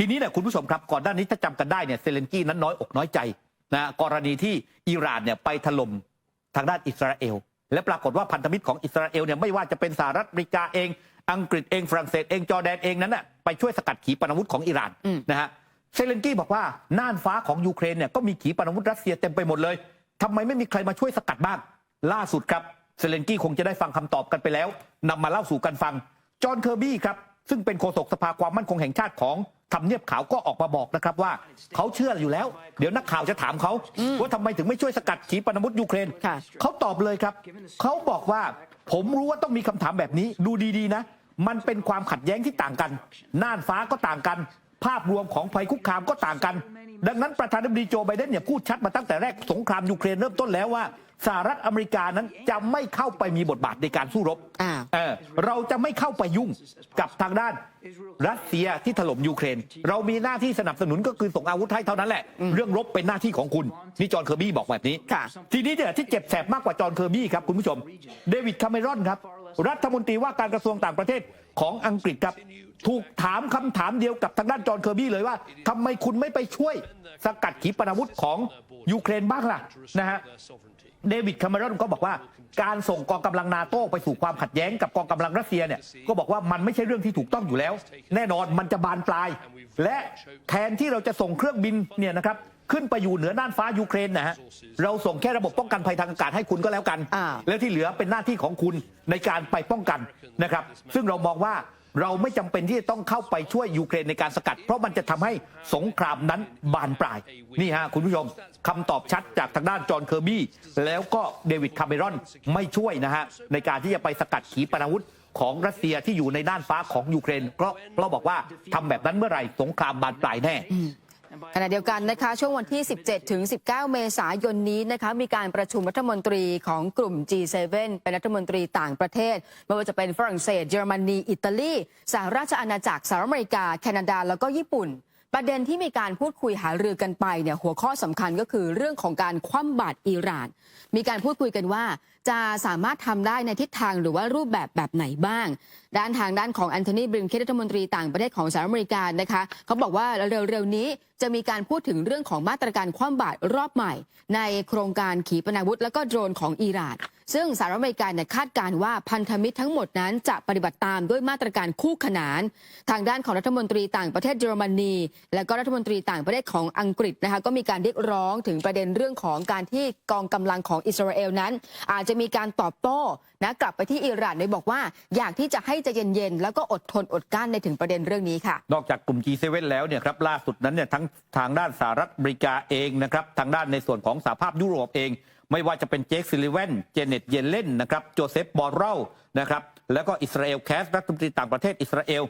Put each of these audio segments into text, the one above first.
ทีนี้เนี่ยคุณผู้ชมครับก่อนหน้านี้ถ้าจำกันได้เนี่ยเซเลนกี้นั้นน้อยอกน้อยใจนะกรณีที่อิหร่านเนี่ยไปถล่มทางด้านอิสราเอลและปรากฏว่าพันธมิตรของอิสราเอลเนี่ยไม่ว่าจะเป็นสหรัฐอเมริกาเองอังกฤษเองฝรั่งเศสเองจอร์แดนเองนั้นน่ะไปช่วยสกัดขีปนาวุธของอิหร่านนะฮะเซเลนกี้บอกว่าน่านฟ้าของยูเครนเนี่ยก็มีขีปนาวุธรัสเซียเต็มไปหมดเลยทำไมไม่มีใครมาช่วยสกัดบ้างล่าสุดครับเซเลนกี้คงจะได้ฟังคำตอบกันไปแล้วนำมาเล่าสู่กันฟังจอห์นเคอร์บี้ครับซึ่งเป็นโฆษกสภาความมั่นคงแห่งชาติของทำเนียบขาวก็ออกมาบอกนะครับว่าเขาเชื่ออยู่แล้วเดี๋ยวนักข่าวจะถามเขาว่าทำไมถึงไม่ช่วยสกัดขีปนาวุธยูเครนเขาตอบเลยครับเขาบอกว่าผมรู้ว่าต้องมีคำถามแบบนี้ดูดีๆนะมันเป็นความขัดแย้งที่ต่างกันน่านฟ้าก็ต่างกันภาพรวมของภัยคุกคามก็ต่างกันดังนั้นประธานาธิบดีโจไบเดนเนี่ยพูดชัดมาตั้งแต่แรกสงครามยูเครนเริ่มต้นแล้วว่าสหรัฐอเมริกานั้นจะไม่เข้าไปมีบทบาทในการสู้รบเราจะไม่เข้าไปยุ่งกับทางด้านรัสเซียที่ถล่มยูเครนเรามีหน้าที่สนับสนุนก็คือส่งอาวุธให้เท่านั้นแหละเรื่องรบเป็นหน้าที่ของคุณนี่จอห์นเคอร์บี้บอกแบบนี้ทีนี้เนี่ยที่เจ็บแสบมากกว่าจอห์นเคอร์บี้ครับคุณผู้ชมเดวิดคาเมรอนครับรัฐมนตรีว่าการกระทรวงต่างประเทศของอังกฤษครับถูกถามคำถามเดียวกับทางด้านจอห์นเคอร์บี้เลยว่าทำไมคุณไม่ไปช่วยสกัดขีปนาวุธของยูเครนบ้างล่ะนะฮะเดวิดคาเมรอนก็บอกว่าการส่งกองกำลังนาโต้ไปสู่ความขัดแย้งกับกองกำลังรัสเซียเนี่ยก็บอกว่ามันไม่ใช่เรื่องที่ถูกต้องอยู่แล้วแน่นอนมันจะบานปลายและแทนที่เราจะส่งเครื่องบินเนี่ยนะครับขึ้นไปอยู่เหนือน่านฟ้ายูเครนนะฮะเราส่งแค่ระบบป้องกันภัยทางอากาศให้คุณก็แล้วกันแล้วที่เหลือเป็นหน้าที่ของคุณในการไปป้องกันนะครับซึ่งเรามองว่าเราไม่จำเป็นที่จะต้องเข้าไปช่วยยูเครนในการสกัดเพราะมันจะทำให้สงครามนั้นบานปลายนี่ฮะคุณผู้ชมคำตอบชัดจากทางด้านจอห์นเคอร์บี้แล้วก็เดวิดคาเมรอนไม่ช่วยนะฮะในการที่จะไปสกัดขีปนาวุธของรัสเซียที่อยู่ในน่านฟ้าของยูเครนเพราะบอกว่าทำแบบนั้นเมื่อไหร่สงครามบานปลายแน่ขณะเดียวกันนะคะช่วงวันที่ 17 ถึง 19 เมษายนนี้นะคะมีการประชุมรัฐมนตรีของกลุ่ม G7 เป็นรัฐมนตรีต่างประเทศไม่ว่าจะเป็นฝรั่งเศสเยอรมนีอิตาลีสหราชอาณาจักรสหรัฐอเมริกาแคนาดาแล้วก็ญี่ปุ่นประเด็นที่มีการพูดคุยหารือกันไปเนี่ยหัวข้อสำคัญก็คือเรื่องของการคว่ำบาตรอิหร่านมีการพูดคุยกันว่าจะสามารถทำได้ในทิศทางหรือว่ารูปแบบไหนบ้างทางด้านของแอนโทนีบลิงเคนรัฐมนตรีต่างประเทศของสหรัฐอเมริกานะคะเขาบอกว่าเร็วๆนี้จะมีการพูดถึงเรื่องของมาตรการคว่ำบาตรรอบใหม่ในโครงการขีปนาวุธและก็โดรนของอิหร่านซึ่งสหรัฐอเมริกาคาดการณ์ว่าพันธมิตรทั้งหมดนั้นจะปฏิบัติตามด้วยมาตรการคู่ขนานทางด้านของรัฐมนตรีต่างประเทศเยอรมนีและก็รัฐมนตรีต่างประเทศของอังกฤษนะคะก็มีการเรียกร้องถึงประเด็นเรื่องของการที่กองกำลังของอิสราเอลนั้นอาจจะมีการตอบโต้กลับไปที่อิหร่านโดยบอกว่าอยากที่จะให้ใจเย็นๆแล้วก็อดทนอดกลั้นในถึงประเด็นเรื่องนี้ค่ะนอกจากกลุ่ม G7 แล้วเนี่ยครับล่าสุดนั้นเนี่ยทั้งทางด้านสหรัฐอเมริกาเองนะครับทางด้านในส่วนของสหภาพยุโรปเองไม่ว่าจะเป็นเจคซิลิแวนเจเน็ตเยเลนนะครับโจเซฟบอร์เรลนะครับแล้วก็อิสราเอลแคสรัฐมนตรีต่างประเทศอิสราเอล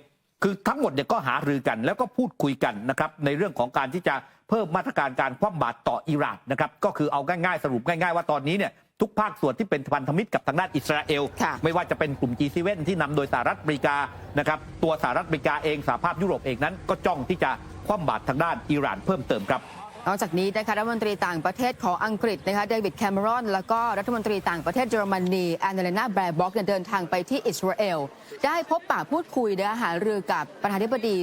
คือทั้งหมดเนี่ยก็หารือกันแล้วก็พูดคุยกันนะครับในเรื่องของการที่จะเพิ่มมาตรการการคว่ำบาตรต่ออิหร่านนะครับก็คือเอาง่ายๆสรุปง่ายๆว่าตอนนี้เนี่ยทุกภาคส่วนที่เป็นพันธมิตรกับทางด้านอิสราเอลไม่ว่าจะเป็นกลุ่ม G7 ที่นำโดยสหรัฐอเมริกานะครับตัวสหรัฐอเมริกาเองสหภาพยุโรปเองนั้นก็จ้องที่จะคว่ำบาตรทางด้านอิหร่านเพิ่มเติมครับนอกจากนี้นะคะรัฐมนตรีต่างประเทศของอังกฤษนะคะเดวิดแคมเมรอนแล้วก็รัฐมนตรีต่างประเทศเยอรมนีแอนเดรีนาแบร์บ็อกเดินทางไปที่อิสราเอลได้พบปะพูดคุยหารือกับประธานาธิบดี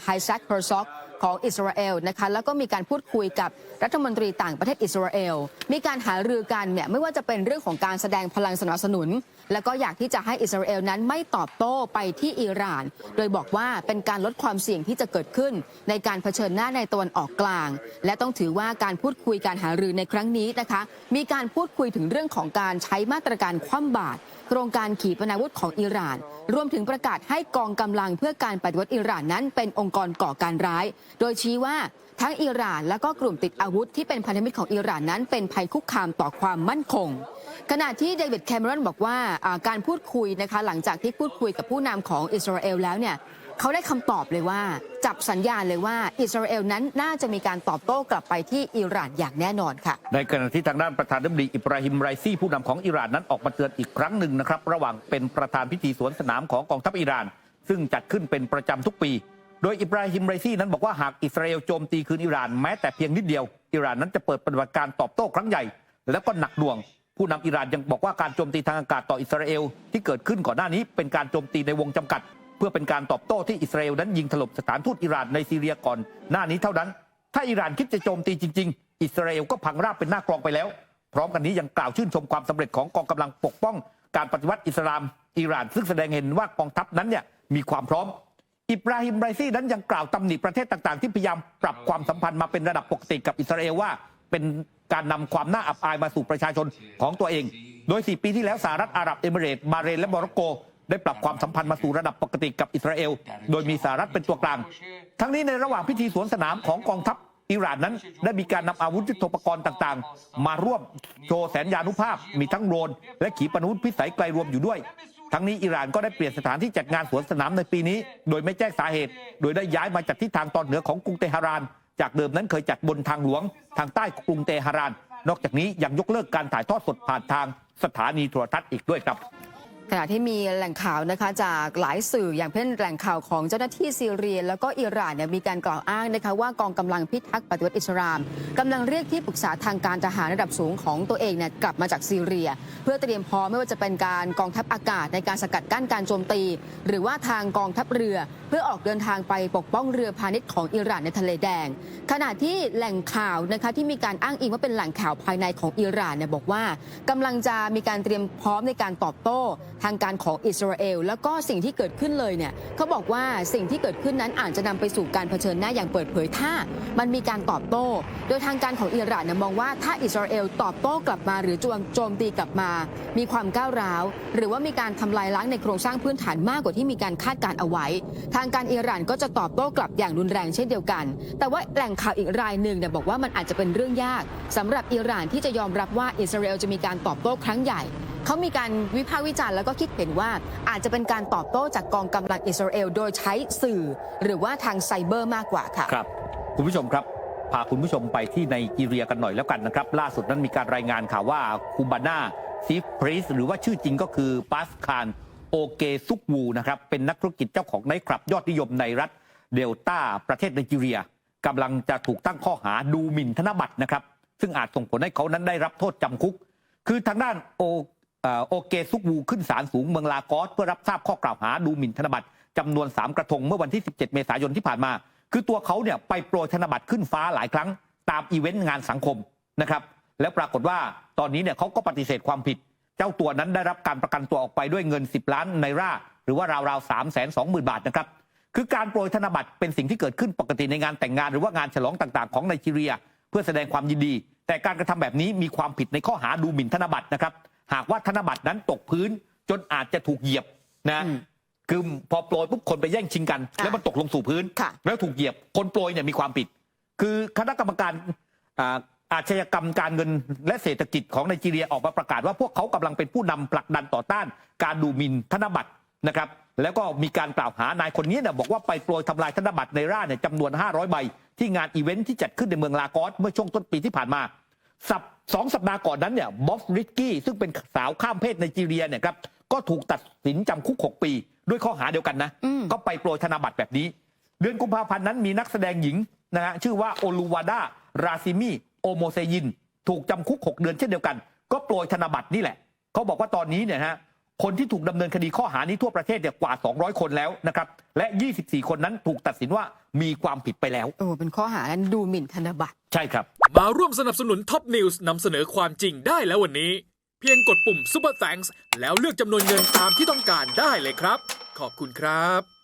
ไฮแซค เฮอร์ซอกของอิสราเอลนะคะแล้วก็มีการพูดคุยกับรัฐมนตรีต่างประเทศอิสราเอลมีการหารือกันเนี่ยไม่ว่าจะเป็นเรื่องของการแสดงพลังสนับสนุนแล้วก็อยากที่จะให้อิสราเอลนั้นไม่ตอบโต้ไปที่อิหร่านโดยบอกว่าเป็นการลดความเสี่ยงที่จะเกิดขึ้นในการเผชิญหน้าในตะวันออกกลางและต้องถือว่าการพูดคุยการหารือในครั้งนี้นะคะมีการพูดคุยถึงเรื่องของการใช้มาตรการคว่ำบาตรโครงการขีปนาวุธของอิหร่านรวมถึงประกาศให้กองกำลังเพื่อการปฏิวัติอิหร่านนั้นเป็นองค์กรก่อการร้ายโดยชี้ว่าทั้งอิหร่านและก็กลุ่มติดอาวุธที่เป็นพันธมิตรของอิหร่านนั้นเป็นภัยคุกคามต่อความมั่นคงขณะที่เดวิดแคมเมรอนบอกว่าการพูดคุยนะคะหลังจากที่พูดคุยกับผู้นำของอิสราเอลแล้วเนี่ยเขาได้คำตอบเลยว่าจับสัญญาณเลยว่าอิสราเอลนั้นน่าจะมีการตอบโต้กลับไปที่อิหร่านอย่างแน่นอนค่ะในขณะที่ทางด้านประธานาธิบดีอิบราฮิมไรซีผู้นำของอิหร่านนั้นออกมาเตือนอีกครั้งหนึ่งนะครับระหว่างเป็นประธานพิธีสวนสนามของกองทัพอิหร่านซึ่งจัดขึ้นเป็นประจำทุกปีโดยอิบราฮิมไรซีนั้นบอกว่าหากอิสราเอลโจมตีคืนอิหร่านแม้แต่เพียงนิดเดียวอิหร่านนั้นจะเปิดปฏิบัติการตอบโต้ครั้งใหญ่แล้วก็หนักหน่วงผู้นำอิหร่านยังบอกว่าการโจมตีทางอากาศต่ออิสราเอลที่เกิดขึ้นก่อนหน้านี้เป็นการโจมตีในวงจำกัด เพื่อเป็นการตอบโต้ที่อิสราเอลนั้นยิงถล่มสถานทูตอิหร่านในซีเรียก่อนหน้านี้เท่านั้นถ้าอิหร่านคิดจะโจมตีจริงๆอิสราเอลก็พังราบเป็นหน้ากลองไปแล้วพร้อมกันนี้ยังกล่าวชื่นชมความสำเร็จของกองกำลังปกป้องการปฏิวัติอิสลามอิหร่านซึ่งแสดงเห็นว่ากองทัพนั้นเนี่ยมีความพร้อมอิบราฮิม ไรซี่นั้นยังกล่าวตำหนิประเทศต่างๆที่พยายามปรับความสัมพันธ์มาเป็นระดับปกติกับอิสราเอลว่าเป็นการนำความน่าอับอายมาสู่ประชาชนของตัวเองโดย4 ปีที่แล้วสหรัฐอาหรับเอมิเรตส์บาห์เรนและโมร็อกโกได้ปรับความสัมพันธ์มาสู่ระดับปกติกับอิสราเอลโดยมีสหรัฐเป็นตัวกลางทั้งนี้ในระหว่างพิธีสวนสนามของกองทัพอิหร่านนั้นได้มีการนำอาวุธยุทโธปกรณ์ต่างๆมาร่วมโชว์แสนยานุภาพมีทั้งโดรนและขีปนาวุธพิสัยไกลรวมอยู่ด้วยทั้งนี้อิหร่านก็ได้เปลี่ยนสถานที่จัดงานสวนสนามในปีนี้โดยไม่แจ้งสาเหตุโดยได้ย้ายมาจากทิศทางตอนเหนือของกรุงเตหะรานจากเดิมนั้นเคยจัดบนทางหลวงทางใต้กรุงเตหะรานนอกจากนี้ยังยกเลิกการถ่ายทอดสดผ่านทางสถานีโทรทัศน์อีกด้วยครับขณะที่มีแหล่งข่าวนะคะจากหลายสื่ออย่างเช่นแหล่งข่าวของเจ้าหน้าที่ซีเรียแล้วก็อิหร่านเนี่ยมีการกล่าวอ้างนะคะว่ากองกำลังพิทักษ์ปฏิวัติอิสลามกำลังเรียกที่ปรึกษาทางการทหารระดับสูงของตัวเองเนี่ยกลับมาจากซีเรียเพื่อเตรียมพร้อมไม่ว่าจะเป็นการกองทัพอากาศในการสกัดกั้นการโจมตีหรือว่าทางกองทัพเรือเพื่อออกเดินทางไปปกป้องเรือพาณิชย์ของอิหร่านในทะเลแดงขณะที่แหล่งข่าวนะคะที่มีการอ้างอิงว่าเป็นแหล่งข่าวภายในของอิหร่านเนี่ยบอกว่ากำลังจะมีการเตรียมพร้อมในการตอบโต้ทางการของอิสราเอลแล้วก็สิ่งที่เกิดขึ้นเลยเนี่ยเขาบอกว่าสิ่งที่เกิดขึ้นนั้นอาจจะนำไปสู่การเผชิญหน้าอย่างเปิดเผยถ้ามันมีการตอบโต้โดยทางการของอิหร่านมองว่าถ้าอิสราเอลตอบโต้กลับมาหรือโจมตีกลับมามีความก้าวร้าวหรือว่ามีการทำลายล้างในโครงสร้างพื้นฐานมากกว่าที่มีการคาดการเอาไว้ทางการอิหร่านก็จะตอบโต้กลับอย่างรุนแรงเช่นเดียวกันแต่ว่าแหล่งข่าวอีกรายหนึ่งเนี่ยบอกว่ามันอาจจะเป็นเรื่องยากสำหรับอิหร่านที่จะยอมรับว่าอิสราเอลจะมีการตอบโต้ครั้งใหญ่เขามีการวิพากษ์วิจารณ์แล้วก็คิดเห็นว่าอาจจะเป็นการตอบโต้จากกองกำลังอิสราเอลโดยใช้สื่อหรือว่าทางไซเบอร์มากกว่าค่ะครับคุณผู้ชมครับพาคุณผู้ชมไปที่ไนจีเรียกันหน่อยแล้วกันนะครับล่าสุดนั้นมีการรายงานข่าวว่าคูบาน่าซีฟพริสหรือว่าชื่อจริงก็คือปาสคาลโอเกซุกวูนะครับเป็นนักธุรกิจเจ้าของไนท์คลับยอดนิยมในรัฐเดลต้าประเทศไนจีเรียกำลังจะถูกตั้งข้อหาดูหมิ่นธนบัตรนะครับซึ่งอาจส่งผลให้เขานั้นได้รับโทษจำคุกคือทางด้านโอเกซุกวูขึ้นศาลสูงเมืองลากอสเพื่อรับทราบข้อกล่าวหาดูหมิ่นธนบัตรจำนวน3กระทงเมื่อวันที่17เมษายนที่ผ่านมาคือตัวเขาเนี่ยไปโปรยธนบัตรขึ้นฟ้าหลายครั้งตามอีเวนต์งานสังคมนะครับแล้วปรากฏว่าตอนนี้เนี่ยเขาก็ปฏิเสธความผิดเจ้าตัวนั้นได้รับการประกันตัวออกไปด้วยเงิน10 ล้านไนร่าหรือว่าราวๆ320,000 บาทนะครับคือการโปรยธนบัตรเป็นสิ่งที่เกิดขึ้นปกติในงานแต่งงานหรือว่างานฉลองต่างๆของไนจีเรียเพื่อแสดงความยินดีแต่การกระทำแบบนี้มีความผิดในข้อหาดูหมิ่นธนบัตรนะครับหากว่าธนบัตรนั้นตกพื้นจนอาจจะถูกเหยียบนะคือพอโปรยปุ๊บคนไปแย่งชิงกันแล้วมันตกลงสู่พื้นแล้วถูกเหยียบคนโปรยเนี่ยมีความผิดคือคณะกรรมการอาชญากรรมการเงินและเศรษฐกิจของไนจีเรียออกมาประกาศว่าพวกเขากำลังเป็นผู้นำผลักดันต่อต้านการดูหมิ่นธนบัตรนะครับแล้วก็มีการกล่าวหานายคนนี้เนี่ยบอกว่าไปโปรยทำลายธนบัตรไนร่าเนี่ยจำนวน500 ใบที่งานอีเวนท์ที่จัดขึ้นในเมืองลากอสเมื่อช่วงต้นปีที่ผ่านมา2 สัปดาห์ก่อนนั้นเนี่ยบอสริกกี้ซึ่งเป็นสาวข้ามเพศไนจีเรียเนี่ยครับก็ถูกตัดสินจำคุก6 ปีด้วยข้อหาเดียวกันนะก็ไปโปรยธนบัตรแบบนี้เดือนกุมภาพันธ์นั้นมีนักแสดงหญิงนะฮะชื่อว่าโอลูวาดาราซิมีโอโมเซยินถูกจำคุก6 เดือนเช่นเดียวกันก็โปรยธนบัตรนี่แหละเขาบอกว่าตอนนี้เนี่ยฮะคนที่ถูกดำเนินคดีข้อหานี้ทั่วประเทศเนี่ยกว่า200 คนแล้วนะครับและ24 คนนั้นถูกตัดสินว่ามีความผิดไปแล้วเป็นข้อหานั้นดูหมิ่นธนบัตรใช่ครับมาร่วมสนับสนุนท็อปนิวส์นำเสนอความจริงได้แล้ววันนี้เพียงกดปุ่ม Super Thanks แล้วเลือกจำนวนเงินตามที่ต้องการได้เลยครับขอบคุณครับ